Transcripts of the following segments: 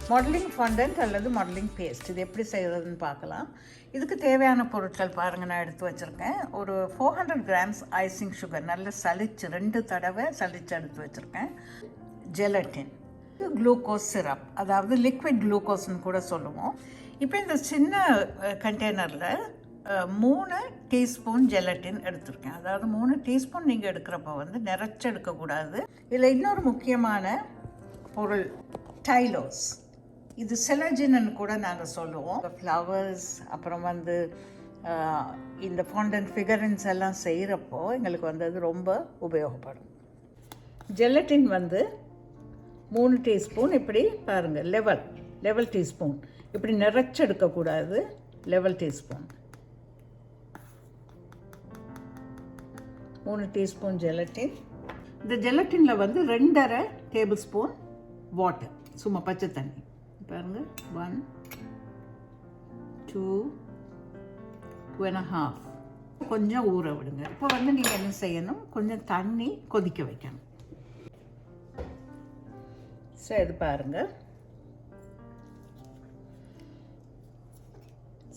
Modelling fondant அல்லது modelling paste இது எப்படி செய்கிறதுன்னு பார்க்கலாம். இதுக்கு தேவையான பொருட்கள் பாருங்கள். நான் எடுத்து வச்சுருக்கேன். ஒரு 400 grams ஐசிங் சுகர் நல்லா சளிச்சு 2 தடவை சளிச்சு எடுத்து வச்சுருக்கேன். ஜெலட்டின், குளுக்கோஸ் சிரப், அதாவது லிக்விட் குளுக்கோஸ்ன்னு கூட சொல்லுவோம். இப்போ இந்த சின்ன கண்டெய்னரில் 3 டீஸ்பூன் ஜெலட்டின் எடுத்துருக்கேன். அதாவது 3 டீஸ்பூன் நீங்கள் எடுக்கிறப்ப வந்து நிறைச்சி எடுக்கக்கூடாது. இதில் இன்னொரு முக்கியமான பொருள் டைலோஸ். இது செலஜின்னு கூட நாங்கள் சொல்லுவோம். ஃப்ளவர்ஸ் அப்புறம் வந்து இந்த ஃபாண்டன்ட் ஃபிகரின்ஸ் எல்லாம் செய்கிறப்போ எங்களுக்கு வந்து அது ரொம்ப உபயோகப்படும். ஜெலட்டின் வந்து 3 டீஸ்பூன் இப்படி பாருங்கள், லெவல் டீஸ்பூன். இப்படி நிறைச்சி எடுக்கக்கூடாது, லெவல் டீஸ்பூன். 3 teaspoon gelatin. இந்த ஜெலட்டினில் வந்து 2.5 டேபிள் ஸ்பூன் வாட்டர், சும்மா பச்சை தண்ணி பாருங்கள். 1, 2, 2.5. கொஞ்சம் ஊற விடுங்க. இப்போ வந்து நீங்கள் என்ன செய்யணும், கொஞ்சம் தண்ணி கொதிக்க வைக்கணும். ஸோ இது பாருங்கள்.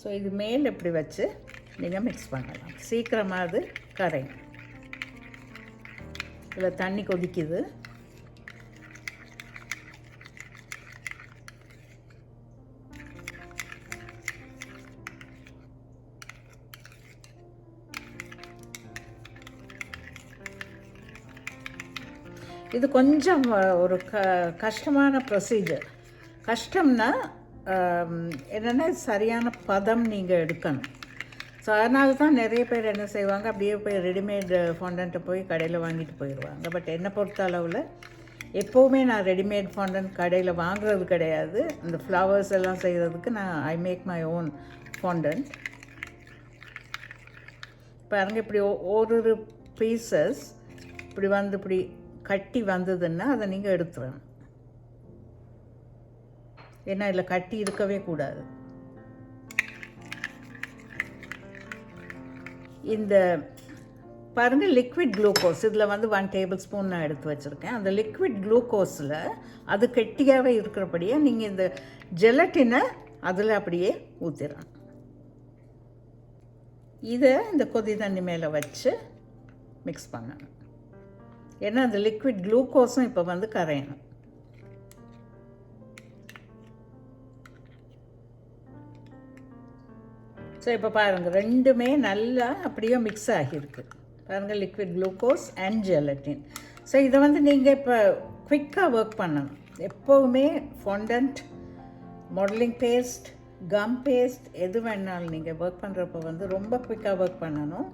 ஸோ இது மேல் இப்படி வச்சு நீங்கள் மிக்ஸ் பண்ணலாம். சீக்கிரமாக அது கரையும். இதில் தண்ணி கொதிக்குது. இது கொஞ்சம் ஒரு கஷ்டமான ப்ரொசீஜர். கஷ்டம்னா என்னென்னா சரியான பதம் நீங்கள் எடுக்கணும். ஸோ அதனால தான் நிறைய பேர் என்ன செய்வாங்க, அப்படியே போய் ரெடிமேட் ஃபாண்டன்ட்டை போய் கடையில் வாங்கிட்டு போயிடுவாங்க. பட் என்னை பொறுத்த அளவில் எப்போவுமே நான் ரெடிமேட் ஃபாண்டன்ட் கடையில் வாங்குறது கிடையாது. இந்த ஃப்ளவர்ஸ் எல்லாம் செய்கிறதுக்கு I make my own fondant. பாருங்கள், இப்படி ஒரு பீசஸ் இப்படி வந்து இப்படி கட்டி வந்ததுன்னா அதை நீங்கள் எடுத்துடணும். ஏன்னா இதில் கட்டி இருக்கவே கூடாது. இந்த பாருங்கள், லிக்விட் குளுக்கோஸ் இதில் வந்து 1 டேபிள் ஸ்பூன் நான் எடுத்து வச்சுருக்கேன். அந்த லிக்விட் குளுக்கோஸில் அது கெட்டியாகவே இருக்கிறபடியே நீங்கள் இந்த ஜெலட்டினை அதில் அப்படியே ஊற்றிடணும். இதை இந்த கொதி தண்ணி மேலே வச்சு மிக்ஸ் பண்ணணும். ஏன்னா அந்த லிக்விட் குளுக்கோஸும் இப்போ வந்து கரையணும். ஸோ இப்போ பாருங்கள், ரெண்டுமே நல்லா அப்படியே மிக்ஸ் ஆகியிருக்கு. பாருங்கள், liquid glucose and gelatin. So இதை வந்து நீங்கள் இப்போ குவிக்காக ஒர்க் பண்ணணும். எப்போவுமே fondant, modelling paste, gum paste எது வேணாலும் நீங்கள் ஒர்க் பண்ணுறப்போ வந்து ரொம்ப குவிக்காக ஒர்க் பண்ணணும்.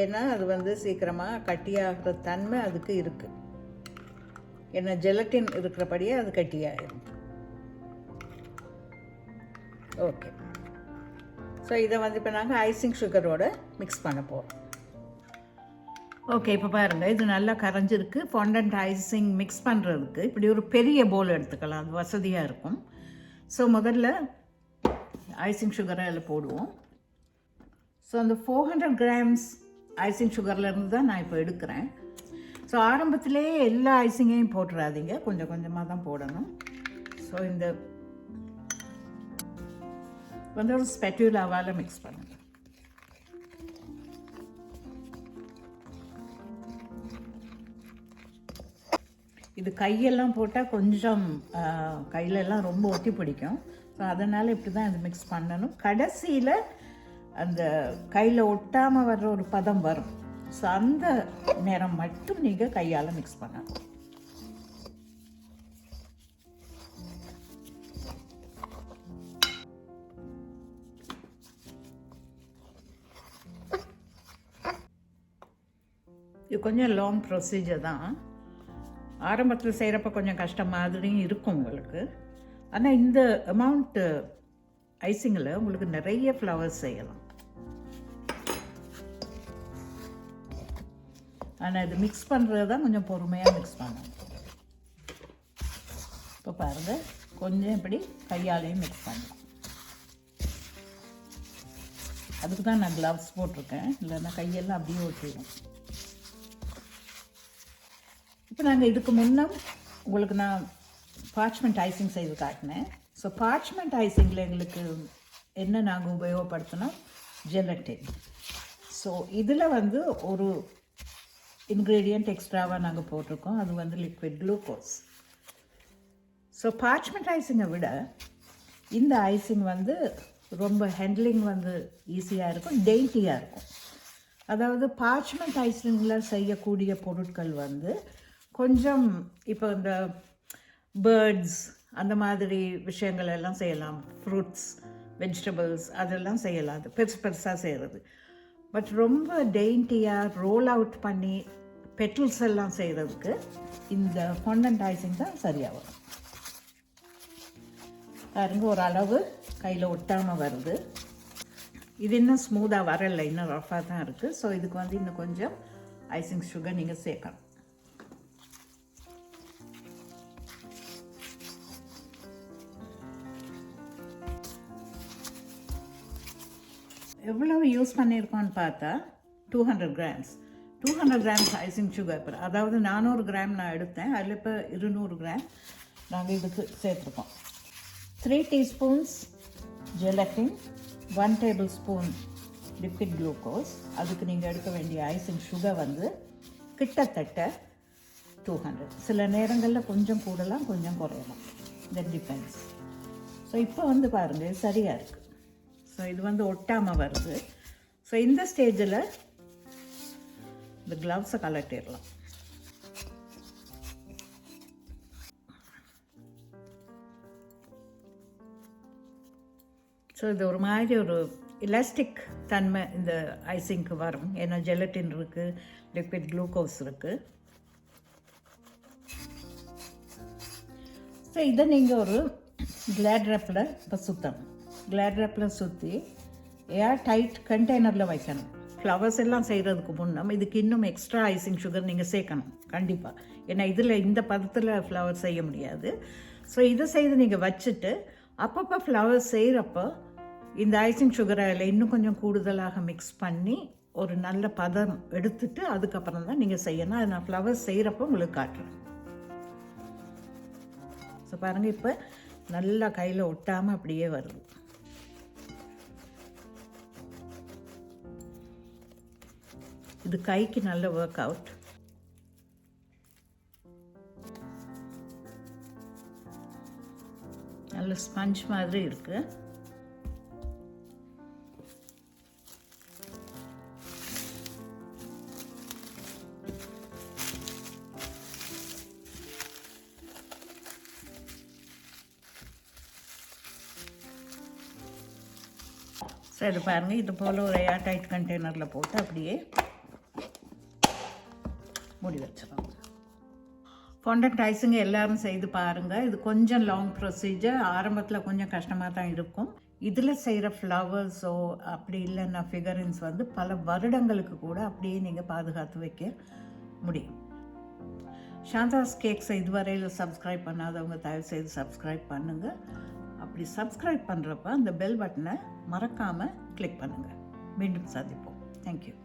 ஏன்னா அது வந்து சீக்கிரமாக கட்டியாகிற தன்மை அதுக்கு இருக்குது. ஏன்னா ஜெலட்டின் இருக்கிறபடியே அது கட்டியாகிடும். ஓகே, ஸோ இதை வந்து இப்போ நாங்கள் ஐசிங் சுகரோடு மிக்ஸ் பண்ண போகிறோம். ஓகே, இப்போ பாருங்கள், இது நல்லா கரைஞ்சிருக்கு. ஃபாண்டன்ட் ஐசிங் மிக்ஸ் பண்ணுறதுக்கு இப்படி ஒரு பெரிய பவுல் எடுத்துக்கலாம், அது வசதியாக இருக்கும். ஸோ முதல்ல ஐசிங் சுகரை அதில் போடுவோம். ஸோ அந்த 400 grams ஐசிங் சுகர்லேருந்து தான் நான் இப்போ எடுக்கிறேன். ஸோ ஆரம்பத்திலே எல்லா ஐசிங்கையும் போட்டுறாதீங்க, கொஞ்சம் கொஞ்சமாக தான் போடணும். ஸோ இந்த வந்து ஒரு ஸ்பெட்யூலாவால் மிக்ஸ் பண்ணுங்கள். இது கையெல்லாம் போட்டால் கொஞ்சம் கையிலெல்லாம் ரொம்ப ஒட்டி பிடிக்கும். ஸோ அதனால் இப்படி தான் இது மிக்ஸ் பண்ணணும். கடைசியில் அந்த கையில் ஒட்டாமல் வர்ற ஒரு பதம் வரும். ஸோ அந்த நேரம் மட்டும் நீங்கள் கையால் மிக்ஸ் பண்ணணும். இது கொஞ்சம் லாங் ப்ரொசீஜர் தான். ஆரம்பத்தில் செய்கிறப்ப கொஞ்சம் கஷ்டம் மாதிரியும் இருக்கும் உங்களுக்கு. ஆனால் இந்த அமௌண்ட்டு ஐசிங்கில் உங்களுக்கு நிறைய ஃப்ளவர்ஸ் செய்யலாம். ஆனால் இது மிக்ஸ் பண்ணுறது தான் கொஞ்சம் பொறுமையாக மிக்ஸ் பண்ணணும். இப்போ பாருங்கள், கொஞ்சம் இப்படி கையாலையும் மிக்ஸ் பண்ணலாம். அதுக்கு தான் நான் க்ளவ்ஸ் போட்டிருக்கேன், இல்லைன்னா கையெல்லாம் அப்படியே ஒட்டிடும். இப்போ நாங்கள் இதுக்கு முன்னே உங்களுக்கு நான் பார்ச்மெண்ட் ஐசிங் செய்து காட்டினேன். ஸோ பார்ச்மெண்ட் ஐசிங்கில் எங்களுக்கு என்ன நாங்கள் உபயோகப்படுத்தினா ஜெலட்டின். ஸோ இதில் வந்து ஒரு இன்க்ரீடியண்ட் எக்ஸ்ட்ராவாக நாங்கள் போட்டிருக்கோம், அது வந்து லிக்விட் குளுக்கோஸ். ஸோ பார்ச்மெண்ட் ஐசிங்கை விட இந்த ஐசிங் வந்து ரொம்ப ஹேண்ட்லிங் வந்து ஈஸியாக இருக்கும், டெய்ட்டியாக இருக்கும். அதாவது பார்ச்மெண்ட் ஐசிங்கில் செய்யக்கூடிய பொருட்கள் வந்து கொஞ்சம் இப்போ இந்த பேர்ட்ஸ் அந்த மாதிரி விஷயங்கள் எல்லாம் செய்யலாம், ஃப்ரூட்ஸ், வெஜிடபிள்ஸ் அதெல்லாம் செய்யலாம், அது பெருசு பெருசாக செய்கிறது. பட் ரொம்ப டெய்ட்டியாக ரோல் அவுட் பண்ணி பெட்டல்ஸ் எல்லாம் செய்கிறதுக்கு இந்த ஃபாண்டன்ட் ஐசிங் தான் சரியாக வரும். பாருங்க, ஒரு அளவு கையில் ஒட்டாமல் வருது. இது இன்னும் ஸ்மூத்தாக வரலை, இன்னும் ரஃபாக தான் இருக்குது. ஸோ இதுக்கு வந்து இன்னும் கொஞ்சம் ஐசிங் சுகர் நீங்கள் சேர்க்கணும். எவ்வளவு யூஸ் பண்ணியிருக்கோன்னு பார்த்தா 200 grams. 200 grams icing sugar. இப்போ அதாவது 400 கிராம் நான் எடுத்தேன், அதில் இப்போ 200 கிராம் நாங்கள் இதுக்கு சேர்த்துருக்கோம். 3 teaspoons gelatin, 1 tablespoon liquid glucose. அதுக்கு நீங்கள் எடுக்க வேண்டிய ஐசிங் சுகர் வந்து கிட்டத்தட்ட 200. சில நேரங்களில் கொஞ்சம் கூடலாம், கொஞ்சம் குறையலாம், தட் டிபெண்ட்ஸ். ஸோ இப்போ வந்து பாருங்கள் சரியாக இருக்குது. ஸோ இது வந்து ஒட்டாமல் வருது. ஸோ இந்த ஸ்டேஜில் இந்த க்ளவுஸை கலட்டிடலாம். ஸோ இது ஒரு மாதிரி ஒரு எலாஸ்டிக் தன்மை இந்த ஐசிங்க்கு வரும், ஏன்னா ஜெலட்டின் இருக்குது, லிக்விட் குளுக்கோஸ் இருக்குது. ஸோ இதை நீங்கள் ஒரு கிளாட் ரேப்பில் இப்போ சுற்றணும். கிளாட் ரேப்பில் சுற்றி ஏர் டைட் கண்டெய்னரில் வைக்கணும். ஃப்ளவர்ஸ் எல்லாம் செய்கிறதுக்கு முன்னே இதுக்கு இன்னும் எக்ஸ்ட்ரா ஐசிங் சுகர் நீங்கள் சேர்க்கணும் கண்டிப்பாக, ஏன்னா இதில் இந்த பதத்தில் ஃப்ளவர் செய்ய முடியாது. ஸோ இதை செய்து நீங்கள் வச்சுட்டு அப்பப்போ ஃப்ளவர்ஸ் செய்கிறப்போ இந்த ஐசிங் சுகரை அதில் இன்னும் கொஞ்சம் கூடுதலாக மிக்ஸ் பண்ணி ஒரு நல்ல பதம் எடுத்துட்டு அதுக்கப்புறம் தான் நீங்கள் செய்யணும். அது நான் ஃப்ளவர்ஸ் செய்கிறப்போ உங்களுக்கு காட்டுறேன். ஸோ பாருங்கள், இப்போ நல்லா கையில் ஒட்டாமல் அப்படியே வருது. இது கைக்கு நல்ல ஒர்க் அவுட். நல்ல ஸ்பஞ்ச் மாதிரி இருக்கு. சரி பாருங்கள், இது போல் ஒரு ஏர் டைட் கண்டெய்னரில் போட்டு அப்படியே மூடி வச்சிடலாம். ஃபாண்டன்ட் ஐசிங் எல்லாரும் செய்து பாருங்கள். இது கொஞ்சம் லாங் ப்ரொசீஜர், ஆரம்பத்தில் கொஞ்சம் கஷ்டமாக தான் இருக்கும். இதில் செய்கிற ஃப்ளவர்ஸோ அப்படி இல்லைன்னா ஃபிகரின்ஸ் வந்து பல வருடங்களுக்கு கூட அப்படியே நீங்கள் பாதுகாத்து வைக்க முடியும். சாந்தாஸ் கேக்ஸை இதுவரையில் சப்ஸ்கிரைப் பண்ணாதவங்க தயவு செய்து சப்ஸ்கிரைப் பண்ணுங்கள். அப்படி சப்ஸ்கிரைப் பண்ணுறப்ப அந்த பெல் பட்டனை மறக்காமல் கிளிக் பண்ணுங்கள். மீண்டும் சந்திப்போம். தேங்க்யூ.